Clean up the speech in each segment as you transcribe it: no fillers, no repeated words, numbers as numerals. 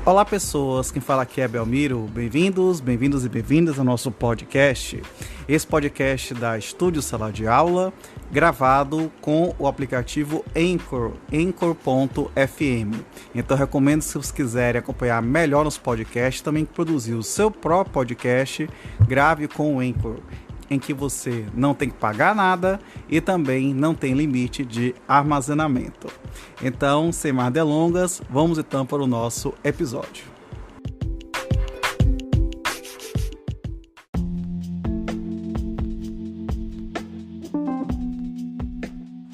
Olá pessoas, quem fala aqui é Belmiro, bem-vindos e bem-vindas ao nosso podcast. Esse podcast da Estúdio Sala de Aula, gravado com o aplicativo Anchor, Anchor.fm. Então recomendo, se vocês quiserem acompanhar melhor nos podcasts, também produzir o seu próprio podcast, grave com o Anchor, em que você não tem que pagar nada e também não tem limite de armazenamento. Então, sem mais delongas, vamos então para o nosso episódio.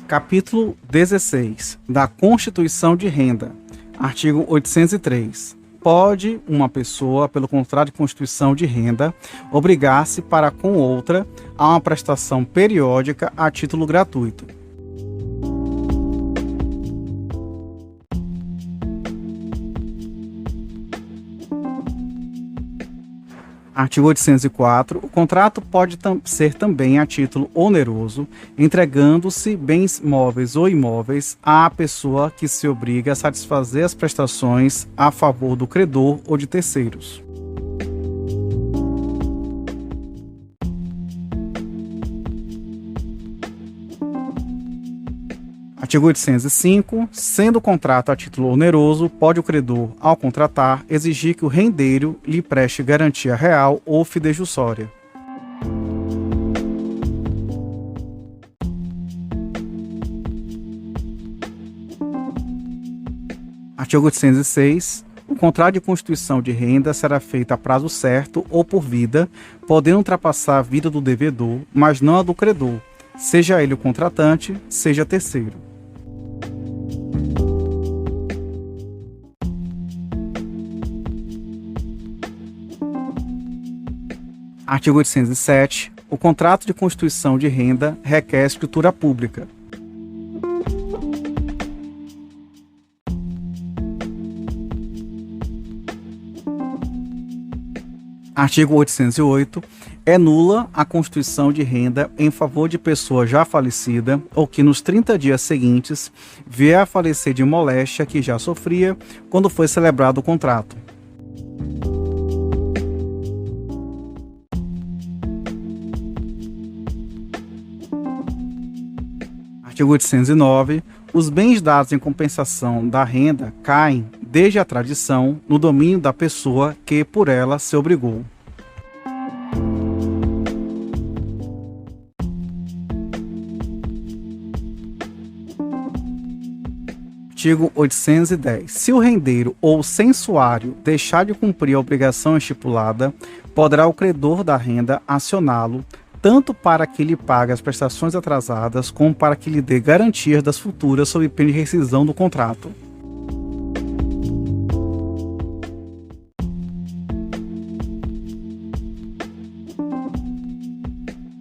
Capítulo 16 da Constituição de Renda, artigo 803. Pode uma pessoa, pelo contrato de constituição de renda, obrigar-se para com outra a uma prestação periódica a título gratuito. Artigo 804. O contrato pode ser também a título oneroso, entregando-se bens móveis ou imóveis à pessoa que se obriga a satisfazer as prestações a favor do credor ou de terceiros. Artigo 805. Sendo o contrato a título oneroso, pode o credor, ao contratar, exigir que o rendeiro lhe preste garantia real ou fidejussória. Artigo 806. O contrato de constituição de renda será feito a prazo certo ou por vida, podendo ultrapassar a vida do devedor, mas não a do credor, seja ele o contratante, seja terceiro. Artigo 807. O contrato de constituição de renda requer escritura pública. Artigo 808. É nula a constituição de renda em favor de pessoa já falecida ou que nos 30 dias seguintes vier a falecer de moléstia que já sofria quando foi celebrado o contrato. Artigo 809. Os bens dados em compensação da renda caem, desde a tradição, no domínio da pessoa que por ela se obrigou. Artigo 810. Se o rendeiro ou censuário deixar de cumprir a obrigação estipulada, poderá o credor da renda acioná-lo, tanto para que lhe pague as prestações atrasadas, como para que lhe dê garantias das futuras sob pena de rescisão do contrato.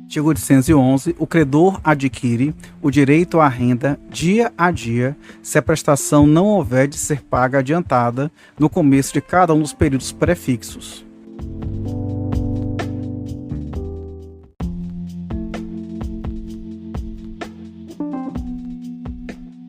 Artigo 811. O credor adquire o direito à renda dia a dia, se a prestação não houver de ser paga adiantada no começo de cada um dos períodos prefixos.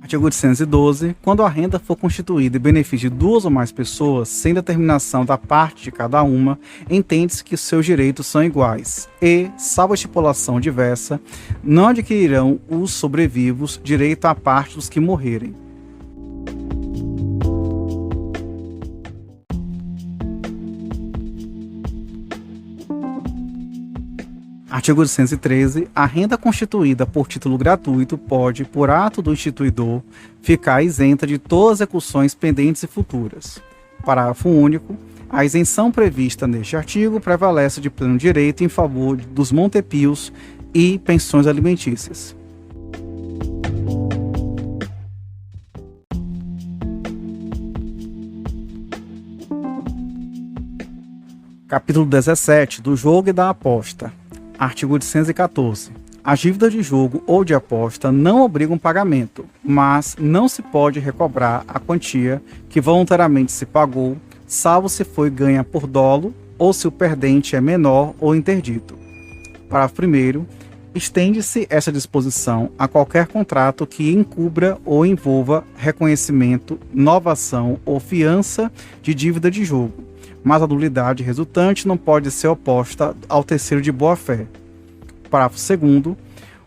Artigo 812. Quando a renda for constituída em benefício de duas ou mais pessoas, sem determinação da parte de cada uma, entende-se que seus direitos são iguais e, salvo estipulação diversa, não adquirirão os sobrevivos direito à parte dos que morrerem. Artigo 813. A renda constituída por título gratuito pode, por ato do instituidor, ficar isenta de todas as execuções pendentes e futuras. Parágrafo único. A isenção prevista neste artigo prevalece de pleno direito em favor dos montepios e pensões alimentícias. Capítulo 17. Do jogo e da aposta. Artigo 814. As dívidas de jogo ou de aposta não obrigam pagamento, mas não se pode recobrar a quantia que voluntariamente se pagou, salvo se foi ganha por dolo ou se o perdente é menor ou interdito. Parágrafo 1º. Estende-se essa disposição a qualquer contrato que encubra ou envolva reconhecimento, novação ou fiança de dívida de jogo, mas a nulidade resultante não pode ser oposta ao terceiro de boa-fé. Parágrafo 2º.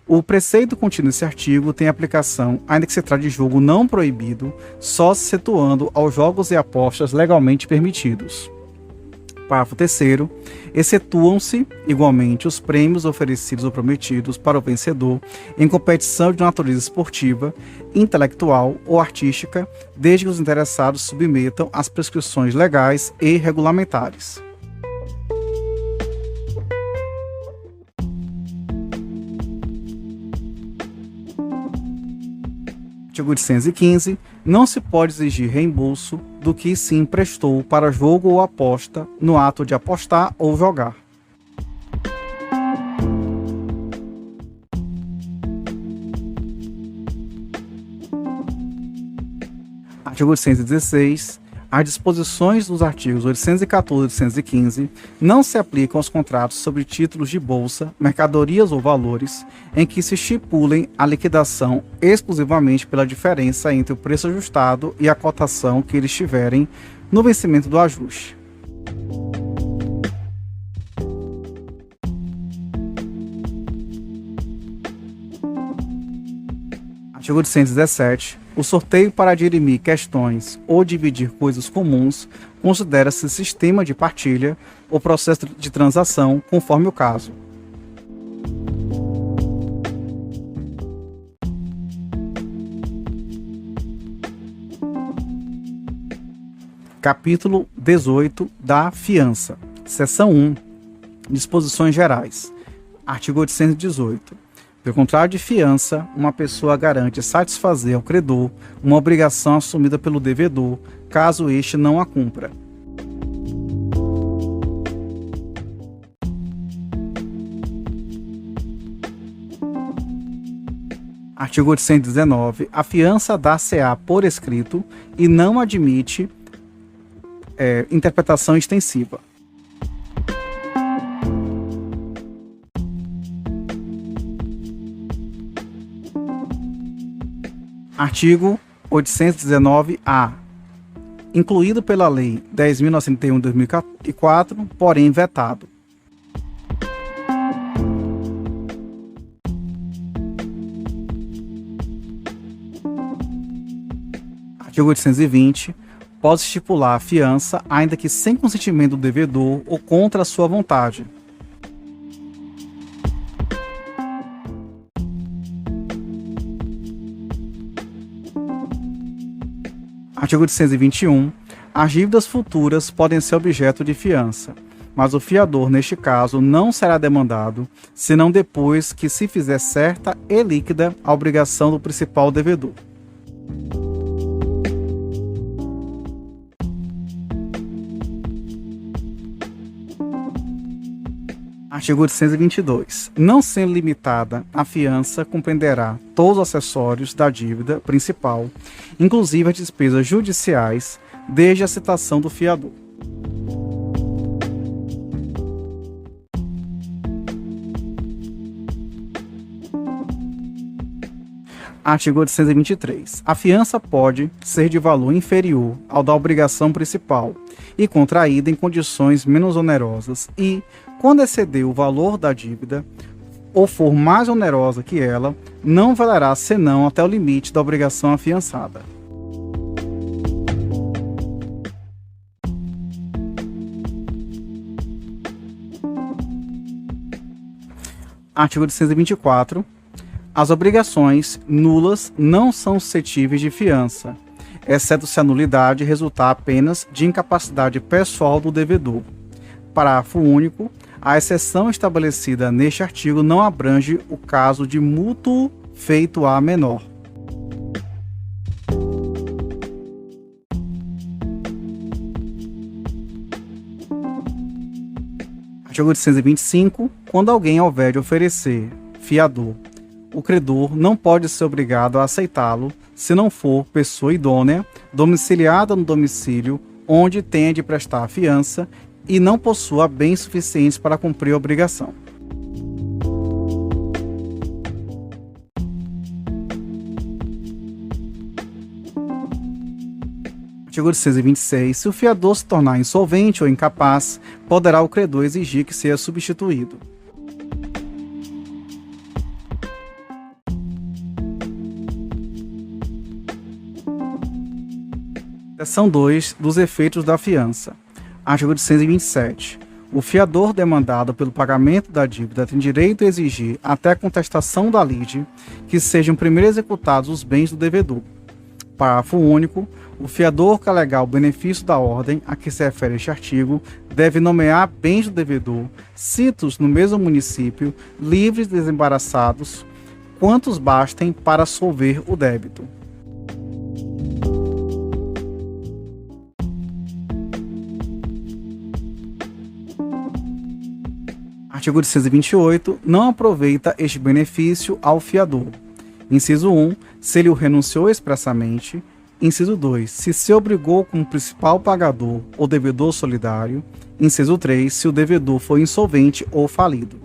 O preceito contido nesse artigo tem aplicação, ainda que se trate de jogo não proibido, só se situando aos jogos e apostas legalmente permitidos. Parágrafo 3º. Excetuam-se, igualmente, os prêmios oferecidos ou prometidos para o vencedor em competição de natureza esportiva, intelectual ou artística, desde que os interessados submetam às prescrições legais e regulamentares. Artigo 815. Não se pode exigir reembolso do que se emprestou para jogo ou aposta no ato de apostar ou jogar. Artigo 816. As disposições dos artigos 814 e 815 não se aplicam aos contratos sobre títulos de bolsa, mercadorias ou valores, em que se estipulem a liquidação exclusivamente pela diferença entre o preço ajustado e a cotação que eles tiverem no vencimento do ajuste. Artigo 817. O sorteio para dirimir questões ou dividir coisas comuns considera-se sistema de partilha ou processo de transação, conforme o caso. Capítulo 18 da fiança. Seção 1. Disposições gerais. Artigo 818. Pelo contrário de fiança, uma pessoa garante satisfazer ao credor uma obrigação assumida pelo devedor, caso este não a cumpra. Artigo 819. A fiança dar-se-á por escrito e não admite interpretação extensiva. Artigo 819-A. Incluído pela Lei 10.901 de 2004, porém vetado. Artigo 820. Pode estipular a fiança, ainda que sem consentimento do devedor ou contra a sua vontade. Artigo 821. As dívidas futuras podem ser objeto de fiança, mas o fiador, neste caso, não será demandado, senão depois que se fizer certa e líquida a obrigação do principal devedor. Artigo 822. Não sendo limitada a fiança, compreenderá todos os acessórios da dívida principal, inclusive as despesas judiciais, desde a citação do fiador. Artigo 823. A fiança pode ser de valor inferior ao da obrigação principal e contraída em condições menos onerosas e, quando exceder o valor da dívida ou for mais onerosa que ela, não valerá senão até o limite da obrigação afiançada. Artigo 824. As obrigações nulas não são suscetíveis de fiança, exceto se a nulidade resultar apenas de incapacidade pessoal do devedor. Parágrafo único. A exceção estabelecida neste artigo não abrange o caso de mútuo feito a menor. Artigo 825. Quando alguém houver de oferecer fiador, o credor não pode ser obrigado a aceitá-lo se não for pessoa idônea, domiciliada no domicílio onde tenha de prestar a fiança e não possua bens suficientes para cumprir a obrigação. Artigo 826. Se o fiador se tornar insolvente ou incapaz, poderá o credor exigir que seja substituído. Seção 2. Dos efeitos da fiança. Artigo 827. O fiador demandado pelo pagamento da dívida tem direito a exigir, até a contestação da lide, que sejam primeiro executados os bens do devedor. Parágrafo único. O fiador que alegar o benefício da ordem a que se refere este artigo deve nomear bens do devedor, citos no mesmo município, livres e desembaraçados, quantos bastem para solver o débito. Artigo 828. Não aproveita este benefício ao fiador. Inciso 1. Se ele o renunciou expressamente. Inciso 2. Se se obrigou como principal pagador ou devedor solidário. Inciso 3. Se o devedor foi insolvente ou falido.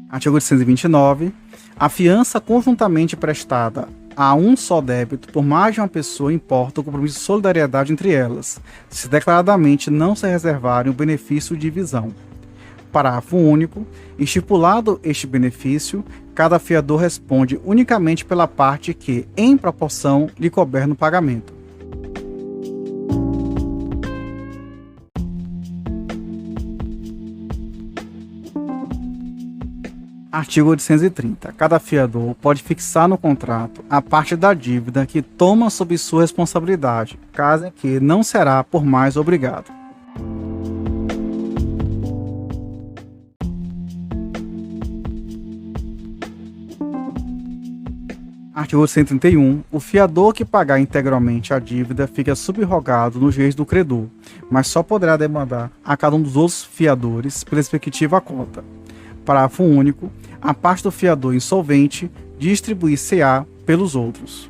Artigo 829. A fiança conjuntamente prestada a um só débito por mais de uma pessoa importa o compromisso de solidariedade entre elas, se declaradamente não se reservarem o benefício de divisão. Parágrafo único. Estipulado este benefício, cada fiador responde unicamente pela parte que, em proporção, lhe couber no pagamento. Artigo 830. Cada fiador pode fixar no contrato a parte da dívida que toma sob sua responsabilidade, caso em que não será por mais obrigado. Artigo 131. O fiador que pagar integralmente a dívida fica subrogado nos direitos do credor, mas só poderá demandar a cada um dos outros fiadores pela respectiva cota. Parágrafo único. A parte do fiador insolvente distribuir-se-á pelos outros.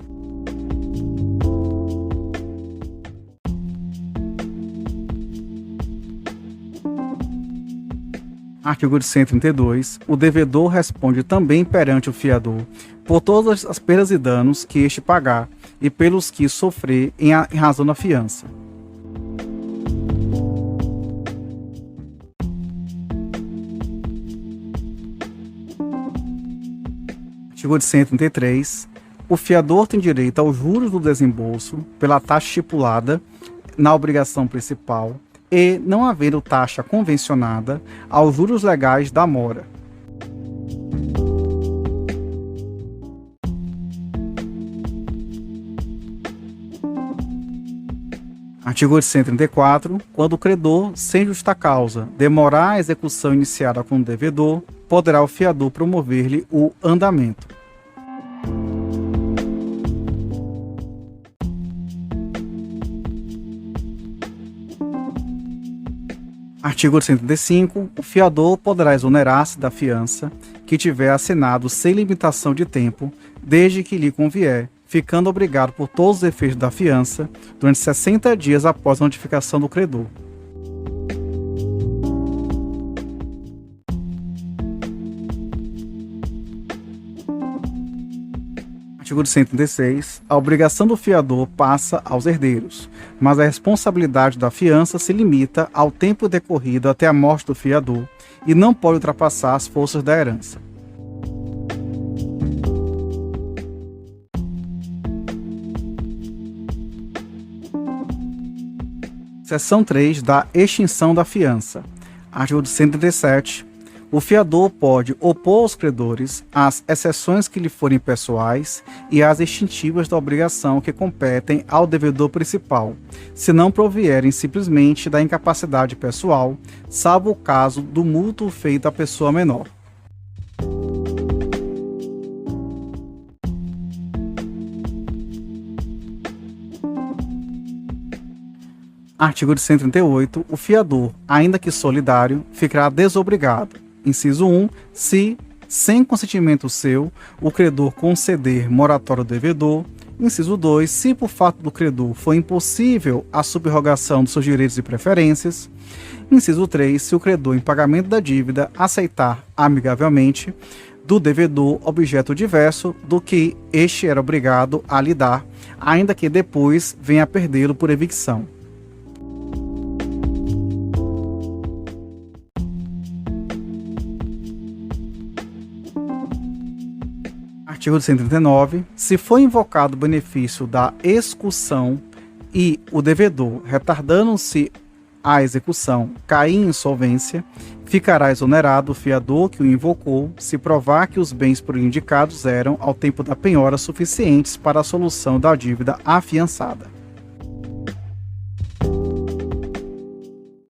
Artigo 132. O devedor responde também perante o fiador por todas as perdas e danos que este pagar e pelos que sofrer em razão da fiança. Artigo 133. O fiador tem direito aos juros do desembolso pela taxa estipulada na obrigação principal e, não havendo taxa convencionada, aos juros legais da mora. Artigo 834. Quando o credor, sem justa causa, demorar a execução iniciada com o devedor, poderá o fiador promover-lhe o andamento. Artigo 835. O fiador poderá exonerar-se da fiança que tiver assinado sem limitação de tempo, desde que lhe convier, ficando obrigado por todos os efeitos da fiança durante 60 dias após a notificação do credor. Artigo 136. A obrigação do fiador passa aos herdeiros, mas a responsabilidade da fiança se limita ao tempo decorrido até a morte do fiador e não pode ultrapassar as forças da herança. Seção 3 da extinção da fiança. Artigo 137. O fiador pode opor aos credores as exceções que lhe forem pessoais e as extintivas da obrigação que competem ao devedor principal, se não provierem simplesmente da incapacidade pessoal, salvo o caso do mútuo feito à pessoa menor. Artigo 138. O fiador, ainda que solidário, ficará desobrigado. Inciso 1. Se, sem consentimento seu, o credor conceder moratória ao devedor. Inciso 2. Se por fato do credor for impossível a subrogação dos seus direitos e preferências. Inciso 3. Se o credor, em pagamento da dívida, aceitar amigavelmente do devedor objeto diverso do que este era obrigado a lhe dar, ainda que depois venha a perdê-lo por evicção. Artigo 139. Se for invocado o benefício da excursão e o devedor, retardando-se a execução, cair em insolvência, ficará exonerado o fiador que o invocou, se provar que os bens por ele indicados eram, ao tempo da penhora, suficientes para a solução da dívida afiançada.